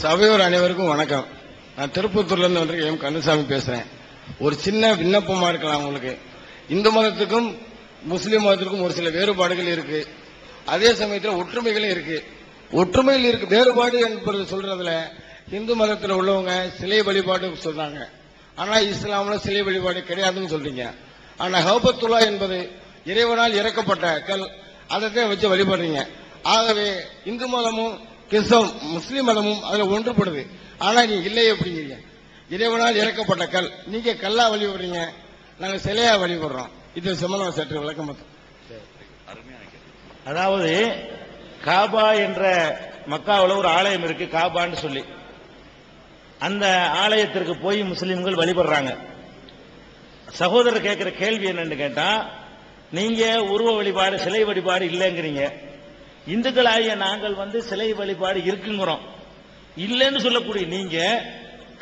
சபையோர் அனைவருக்கும் வணக்கம். நான் திருப்பத்தூர்ல இருந்து வந்து எம் கந்தசாமி பேசுறேன். ஒரு சின்ன விண்ணப்பமா இருக்கலாம் உங்களுக்கு. இந்து மதத்துக்கும் முஸ்லீம் மதத்திற்கும் ஒரு சில வேறுபாடுகள் இருக்கு. அதே சமயத்தில் ஒற்றுமைகளும் இருக்கு. ஒற்றுமையில் இருக்கு வேறுபாடு என்பது சொல்றதுல இந்து மதத்தில் உள்ளவங்க சிலை வழிபாடு சொல்றாங்க. ஆனா இஸ்லாம்ல சிலை வழிபாடு கிடையாதுன்னு சொல்றீங்க. ஆனா ஹபத்துல்லா என்பது இறைவனால் இறக்கப்பட்ட கல், அதை வச்சு வழிபடுறீங்க. ஆகவே இந்து மதமும் கிறிஸ்தவ முஸ்லீம் மதமும் அதுல ஒன்றுபடுது. ஆனா நீங்க இல்லை அப்படிங்கிறீங்க. இறைவனால் இறக்கப்பட்ட கல், நீங்க கல்லா வழிபடுறீங்க, நாங்க சிலையா வழிபடுறோம். இது சம்பந்தமா சற்று விளக்கம். அதாவது காபா என்ற மக்காவில் ஒரு ஆலயம் இருக்கு, காபான்னு சொல்லி. அந்த ஆலயத்திற்கு போய் முஸ்லிம்கள் வழிபடுறாங்க. சகோதரர் கேட்கிற கேள்வி என்னன்னு கேட்டா, நீங்க உருவ வழிபாடு சிலை வழிபாடு இல்லைங்கிறீங்க, இந்துக்களாகிய நாங்கள் சிலை வழிபாடு இருக்குங்கிறோம். இல்லைன்னு சொல்லக்கூடிய நீங்க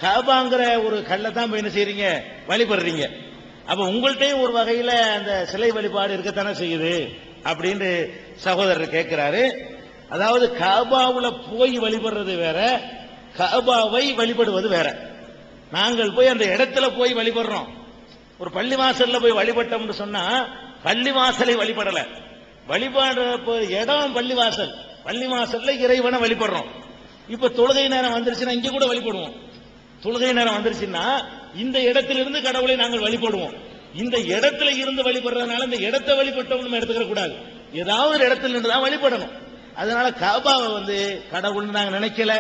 காபாங்கிற ஒரு கல்லை தான் போய் என்ன செய்றீங்க, வழிபடுறீங்க. அப்ப உங்கள்கிட்டயும் ஒரு வகையில அந்த சிலை வழிபாடு இருக்கத்தானே செய்யுது அப்படின்னு சகோதரர் கேட்கிறாரு. அதாவது காபாவுல போய் வழிபடுறது வேற, காபாவை வழிபடுவது வேற. நாங்கள் போய் அந்த இடத்துல போய் வழிபடுறோம். ஒரு பள்ளிவாசல்ல போய் வழிபட்டோம்னு சொன்னா பள்ளிவாசலை வழிபடல, வழிபாடு இடம் பள்ளிவாசல், பள்ளிவாசல்ல இறைவனை வழிபடுறோம். இப்ப தொழுகை நேரம் வந்துருச்சுன்னா இங்க கூட வழிபடுவோம். தொழுகை நேரம் வந்துருச்சுன்னா இந்த இடத்திலிருந்து கடவுளை நாங்கள் வழிபடுவோம். இந்த இடத்துல இருந்து வழிபடுறதுனால இந்த இடத்தை வழிபட்டோம் நம்ம எடுத்துக்க கூடாது, ஏதாவது ஒரு இடத்துல இருந்து தான் வழிபடணும். அதனால காபாவை கடவுள்னு நாங்க நினைக்கல.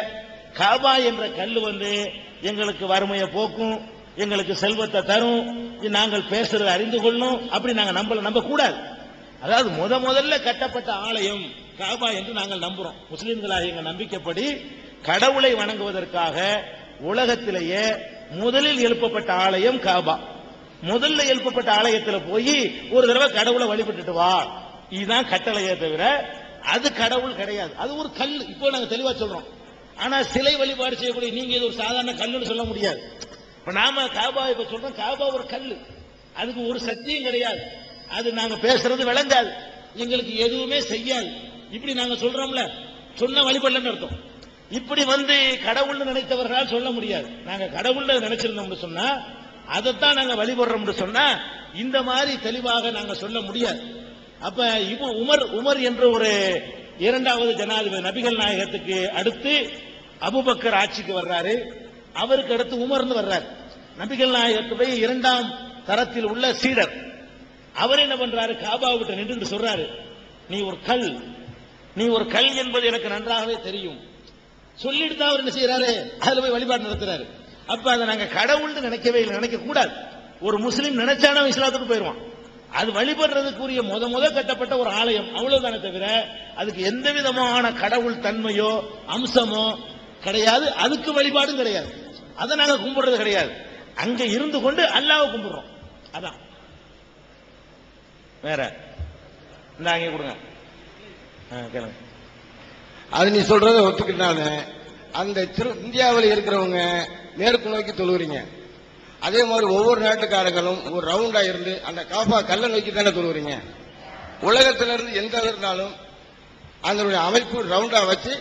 காபா என்ற கல்லு எங்களுக்கு வறுமையை போக்கும், எங்களுக்கு செல்வத்தை தரும், நாங்கள் பேசுறதை அறிந்து கொள்ளணும், அப்படி நாங்க நம்ப கூடாது. அதாவது முதல்ல கட்டப்பட்ட ஆலயம் காபா என்று நாங்கள் நம்புறோம். முஸ்லிம்களாக எங்க நம்பிக்கைப்படி கடவுளை வணங்குவதற்காக உலகத்திலேயே முதலில் எழுப்பப்பட்ட ஆலயம் காபா. முதல்ல எழுப்பப்பட்ட ஆலயத்தில் போய் ஒரு தடவை கடவுளை வழிபட்டுட்டு வா, இதுதான் கட்டளையே தவிர அது கடவுள் கிடையாது. அது ஒரு கல். இப்போ நாங்க தெளிவா சொல்றோம். ஆனா சிலை வழிபாடு செய்யக்கூடிய நீங்க இது ஒரு சாதாரண கல்லுன்னு சொல்ல முடியாது. இப்ப நாம காபா இப்ப சொல்றோம், காபா ஒரு கல், அதுக்கு ஒரு சக்தியும் கிடையாது, அது நாங்க பேசுறது விளங்காது, எங்களுக்கு எதுவுமே செய்யாது, இப்படி நாங்க சொல்றோம்ல, சொன்ன வழிபடலன்னு அர்த்தம். இப்படி கடவுள்னு நினைத்தவர்களால் சொல்ல முடியாது. நாங்க கடவுள் நினைச்சிருந்தோம்னு சொன்னா அதைத்தான் நாங்க வழிபடுறோம்னு சொன்னா இந்த மாதிரி தெளிவாக நாங்க சொல்ல முடியாது. அப்ப உமர் என்ற ஒரு இரண்டாவது ஜனாதிபதி, நபிகள் நாயகத்துக்கு அடுத்து அபூபக்கர் ஆட்சிக்கு வர்றாரு, அவருக்கு அடுத்து உமர்னு வர்றாரு. நபிகள் நாயகத்துடைய இரண்டாம் தரத்தில் உள்ள சீடர். அவர் என்ன பண்றாரு, காபா விட்டு நின்று சொல்றாரு, நீ ஒரு கல் என்பது எனக்கு நன்றாகவே தெரியும். சொல்லிட்டு தான் அவர் என்ன செய்யறாரு, அதுல போய் வழிபாடு நடத்துறாரு. அப்ப அதை நாங்க கடவுள்னு நினைக்கவே இல்லை, நினைக்க கூடாது. ஒரு முஸ்லீம் நினைச்சானா இஸ்லாத்துக்கு போயிடுவான். அது வழிபடுறதுக்குரிய முத கட்டப்பட்ட ஒரு ஆலயம், அவ்வளவுதானே தவிர அதுக்கு எந்த விதமான கடவுள் தன்மையோ அம்சமோ கிடையாது, அதுக்கு வழிபாடும் கிடையாது, அதை நாங்க கும்பிடுறது கிடையாது. அங்க இருந்து கொண்டு அல்லாஹ்வை கும்பிடுறோம். அதான் வேற இந்த அங்கே கொடுங்க கேளுங்க. அது நீ சொல்றதை ஒத்துக்கிட்டாங்க. அந்த இந்தியாவில் இருக்கிறவங்க மேற்கு நோக்கி தொழுகிறீங்க, அதே மாதிரி ஒவ்வொரு நாட்டுக்காரங்களும் ஒரு ரவுண்டா இருந்து அந்த காபா கல்லை நோக்கி தானே தொழுகிறீங்க. உலகத்திலிருந்து எந்த இருந்தாலும் அதனுடைய அமைப்பு ரவுண்டா வச்சு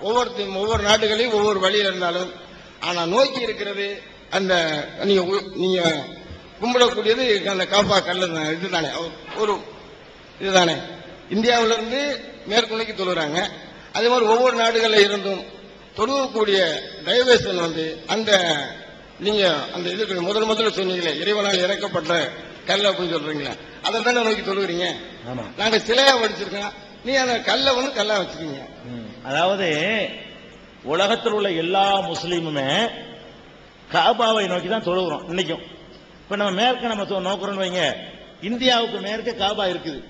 ஒவ்வொரு நாடுகளையும் ஒவ்வொரு வழியில் இருந்தாலும், ஆனா நோக்கி இருக்கிறது அந்த நீங்க கும்பிடக்கூடியது அந்த காபா கல்லு இதுதானே, ஒரு இதுதானே. இந்தியாவிலிருந்து மேற்கு நோக்கி தொழுகிறாங்க, அதே மாதிரி ஒவ்வொரு நாடுகளில் இருந்தும் தொழுவக்கூடிய டைவர்ஷன் அந்த நீங்க அந்த இதுக்கு முதல்ல சொன்னீங்களே, இறைவனால் இறக்கப்பட்ட கல் அப்படின்னு சொல்றீங்களா, அதை தானே நோக்கி தொழுகிறீங்க. நாங்க சிலையா வடிச்சிருக்கோம், நீ அந்த கல்லை கல்லா வச்சிருக்கீங்க. அதாவது உலகத்தில் உள்ள எல்லா முஸ்லீமுமே காபாவை நோக்கி தான் தொழுகிறோம் இன்னைக்கும். இப்ப நம்ம மேற்க நோக்குறோம்னு வைங்க, இந்தியாவுக்கு மேற்க காபா இருக்குது,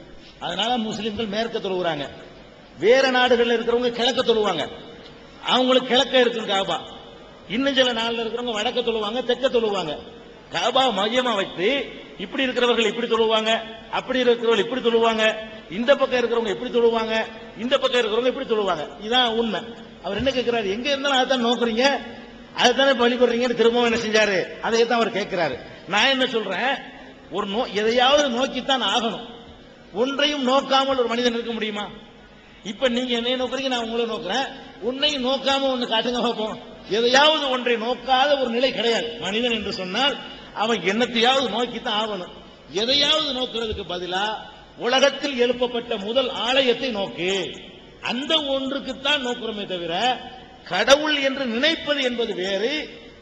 அதனால முஸ்லீம்கள் மேற்க தொழுகிறாங்க. வேற நாடுகளில் இருக்கிறவங்க கிழக்க தொழுவாங்க, அவங்களுக்கு கிழக்க இருக்கும் காபா. இன்னும் சில நாளில் இருக்கிறவங்க வடக்க தொழுவாங்க, தெற்க தொழுவாங்க. காபா மையமா வைத்து இப்படி இருக்கிறவர்கள் இப்படி தொழுவாங்க, அப்படி இருக்கிறவர்கள் இப்படி தொழுவாங்க, இந்த பக்கம் இருக்கிறவங்க இப்படி தொழுவாங்க, இந்த பக்கம் இருக்கிறவங்க இப்படி தொழுவாங்க. இதான் உண்மை. அவர் என்ன கேட்கிறாரு, எங்க இருந்தாலும் அதைத்தான் நோக்குறீங்க, அதைத்தானே வழிபடுறீங்கன்னு திரும்பவும் என்ன செஞ்சாரு, அதைத்தான் அவர் கேட்கிறாரு. நான் என்ன சொல்றேன், எதையாவது நோக்கித்தான் ஆகணும். ஒன்றையும் நோக்காமல் ஒரு மனிதன் இருக்க முடியுமா? இப்ப நீங்க என்னைய நோக்குறீங்க, நான் உங்களை நோக்குறேன், உன்னையும் நோக்காம ஒண்ணு காட்டுங்க பார்ப்போம். எதையாவது ஒன்றை நோக்காத ஒரு நிலை கிடையாது. மனிதன் என்று சொன்னால் அவன் என்னத்தையாவது நோக்கித்தான் ஆகணும். எதையாவது நோக்கிறதுக்கு பதிலா உலகத்தில் எழுப்பப்பட்ட முதல் ஆலயத்தை நோக்கு, அந்த ஒன்றுக்குத்தான் நோக்குறோமே தவிர கடவுள் என்று நினைப்பது என்பது வேறு,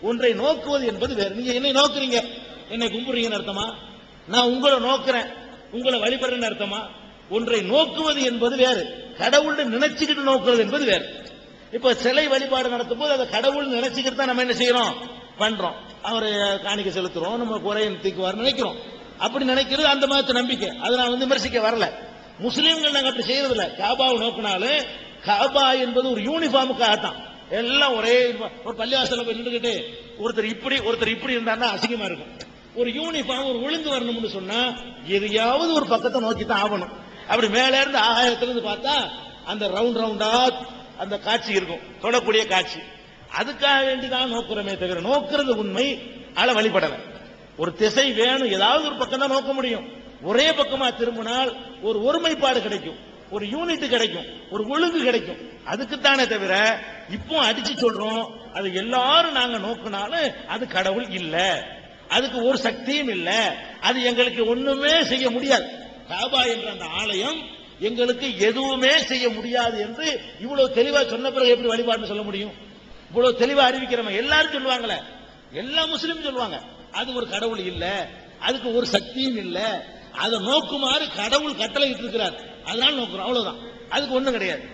ஒன்றை நோக்குவது என்பது வேறு. நீங்க என்னை நோக்குறீங்க, என்னை கும்பிடுறீங்கன்னு அர்த்தமா? நான் உங்களை நோக்குறேன், உங்களை வழிபடுறேன்னு அர்த்தமா? ஒன்றை நோக்குவது என்பது வேறு, கடவுள் நினைச்சுக்கிட்டு நோக்குறது என்பது வேறு. இப்ப சிலை வழிபாடு நடத்தும் போது அதை கடவுள் நினைச்சுக்கிட்டு தான் நம்ம என்ன செய்யறோம், பண்றோம். அவரை காணிக்க செலுத்துறோம், நம்ம குறையை தீக்குவார் நினைக்கிறோம். அப்படி நினைக்கிறது அந்த மாதிரி நம்பிக்கை. அதை நான் விமர்சிக்க வரல. முஸ்லீம்கள் நாங்க அப்படி செய்யறது இல்ல. காபாவை நோக்கினாலும் காபா என்பது ஒரு யூனிஃபார்முக்காகத்தான். எல்லாம் ஒரே ஒரு பள்ளிவாசல போய் நின்றுகிட்டு ஒருத்தர் இப்படி இருந்தாருன்னா அசிங்கமா இருக்கும். ஒரு யூனிஃபார்ம், ஒரு ஒழுங்கு வரணும்னு சொன்னா எதையாவது ஒரு பக்கத்தை நோக்கி தான் ஆகணும். அப்படி மேல இருந்து ஆகாயத்திலிருந்து பார்த்தா அந்த ரவுண்டா அந்த காட்சி இருக்கும், தொடக்கூடிய காட்சி. அதுக்காக வேண்டிதான் நோக்குறமே தவிர நோக்கிறது உண்மை ஆள வழிபடல. ஒரு திசை வேணும், ஏதாவது ஒரு பக்கம் தான் நோக்க முடியும். ஒரே பக்கமா திரும்பினால் ஒரு ஒருமைப்பாடு கிடைக்கும், ஒரு யூனிட் கிடைக்கும், ஒரு ஒழுங்கு கிடைக்கும். அதுக்குத்தானே தவிர இப்போ அடிச்சு சொல்றோம் அது எல்லாரும் நாங்க நோக்கினாலும் அது கடவுள் இல்ல, அதுக்கு ஒரு சக்தியும் இல்ல, அது எங்களுக்கு ஒண்ணுமே செய்ய முடியாது. காபா என்ற அந்த ஆலயம் எங்களுக்கு எதுவுமே செய்ய முடியாது என்று இவ்வளவு தெளிவா சொன்ன பிறகு எப்படி வழிபாடுன்னு சொல்ல முடியும்? இவ்வளவு தெளிவா அறிவிக்கிறவங்க எல்லாரும் சொல்லுவாங்களே, எல்லா முஸ்லீமும் சொல்லுவாங்க அது ஒரு கடவுள் இல்ல, அதுக்கு ஒரு சக்தியும் இல்ல, அதை நோக்குமாறு கடவுள் கட்டளை இட்டு இருக்கிறார், அதனால நோக்குறோம், அவ்வளவுதான். அதுக்கு ஒண்ணும் கிடையாது.